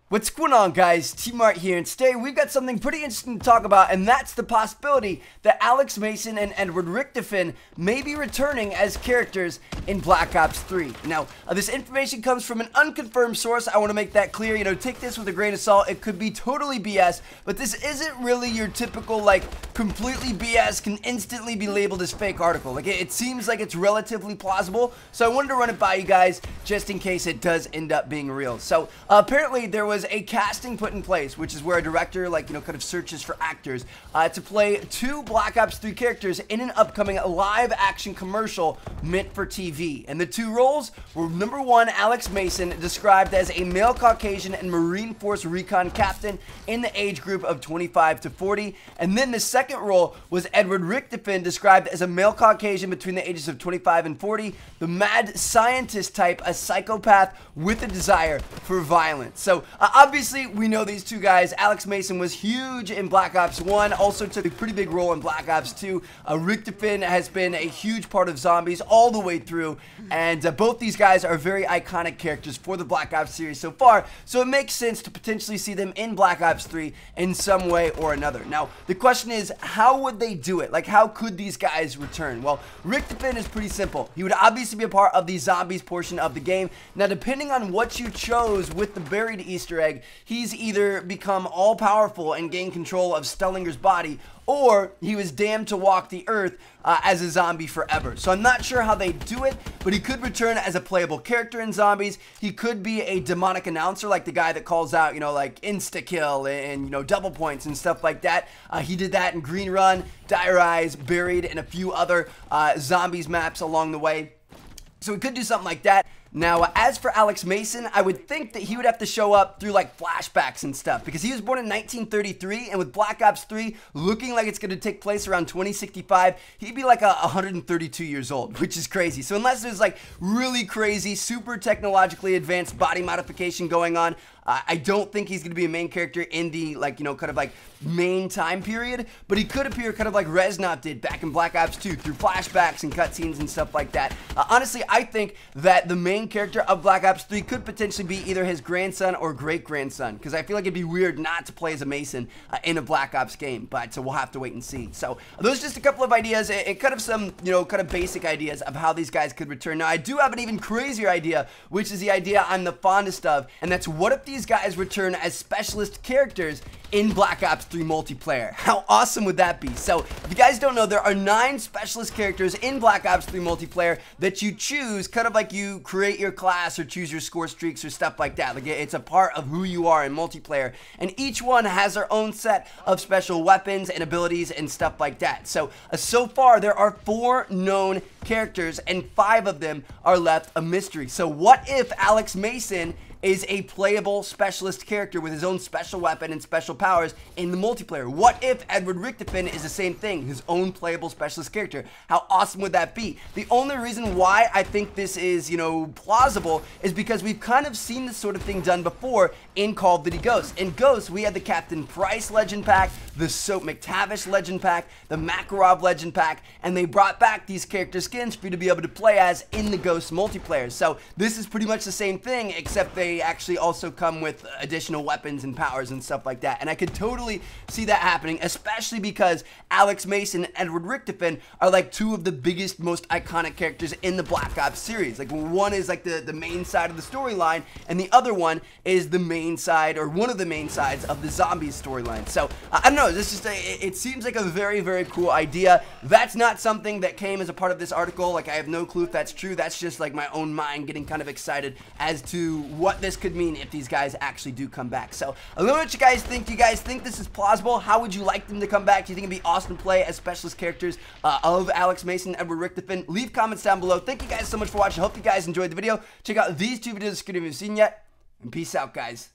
What's going on, guys? T-Mart here, and today we've got something pretty interesting to talk about, and that's the possibility that Alex Mason and Edward Richtofen may be returning as characters in Black Ops 3. Now, this information comes from an unconfirmed source. I want to make that clear. You know, take this with a grain of salt. It could be totally BS, but this isn't really your typical, completely BS, can instantly be labeled as fake article. It seems like it's relatively plausible, so I wanted to run it by you guys just in case it does end up being real. So, apparently there was a casting put in place, which is where a director, kind of searches for actors to play 2 Black Ops 3 characters in an upcoming live action commercial meant for TV. And the 2 roles were number 1, Alex Mason, described as a male Caucasian and Marine Force recon captain in the age group of 25 to 40. And then the second role was Edward Richtofen, described as a male Caucasian between the ages of 25 and 40, the mad scientist type, a psychopath with a desire for violence. So, obviously, we know these 2 guys. Alex Mason was huge in Black Ops 1, also took a pretty big role in Black Ops 2. Richtofen has been a huge part of Zombies all the way through, and both these guys are very iconic characters for the Black Ops series so far, so it makes sense to potentially see them in Black Ops 3 in some way or another. Now, the question is, how would they do it? How could these guys return? Well, Richtofen is pretty simple. He would obviously be a part of the Zombies portion of the game. Now, depending on what you chose with the buried Easter egg, he's either become all-powerful and gain control of Stellinger's body, or he was damned to walk the earth as a zombie forever. So I'm not sure how they do it, but he could return as a playable character in Zombies. He could be a demonic announcer, like the guy that calls out, insta-kill and, double points and stuff like that. He did that in Green Run, Dire Eyes, Buried, and a few other Zombies maps along the way. So we could do something like that. Now, as for Alex Mason, I would think that he would have to show up through flashbacks and stuff, because he was born in 1933, and with Black Ops 3 looking like it's going to take place around 2065, he'd be 132 years old, which is crazy. So unless there's really crazy, super technologically advanced body modification going on, I don't think he's going to be a main character in the, main time period, but he could appear kind of like Reznov did back in Black Ops 2 through flashbacks and cutscenes and stuff like that. Honestly, I think that the main character of Black Ops 3 could potentially be either his grandson or great-grandson, because I feel like it'd be weird not to play as a Mason in a Black Ops game, but so we'll have to wait and see. So those are just a couple of ideas, and kind of some, kind of basic ideas of how these guys could return. Now, I do have an even crazier idea, which is the idea I'm the fondest of, and that's what if these guys return as specialist characters in Black Ops 3 multiplayer? How awesome would that be? So, if you guys don't know, there are 9 specialist characters in Black Ops 3 multiplayer that you choose, kind of like you create your class or choose your score streaks or stuff like that. It's a part of who you are in multiplayer, and each one has their own set of special weapons and abilities and stuff like that. So, so far, there are 4 known characters, and 5 of them are left a mystery. So, what if Alex Mason is a playable specialist character with his own special weapon and special powers in the multiplayer? What if Edward Richtofen is the same thing, his own playable specialist character? How awesome would that be? The only reason why I think this is, plausible is because we've kind of seen this sort of thing done before in Call of Duty Ghosts. In Ghosts, we had the Captain Price Legend Pack, the Soap McTavish Legend Pack, the Makarov Legend Pack, and they brought back these character skins for you to be able to play as in the Ghosts multiplayer. So this is pretty much the same thing, except they actually also come with additional weapons and powers and stuff like that. And I could totally see that happening, especially because Alex Mason and Edward Richtofen are 2 of the biggest, most iconic characters in the Black Ops series. One is the main side of the storyline, and the other one is the main side, or one of the main sides of the Zombies storyline. So I don't know, this just it seems like a very, very cool idea. That's not something that came as a part of this article. I have no clue if that's true. That's just my own mind getting kind of excited as to what this could mean if these guys actually do come back. So I don't know what you guys think. Do you guys think this is plausible? How would you like them to come back? Do you think it'd be awesome to play as specialist characters of Alex Mason and Edward Richtofen? Leave comments down below. Thank you guys so much for watching. I hope you guys enjoyed the video. Check out these 2 videos if you haven't seen yet, and peace out, guys.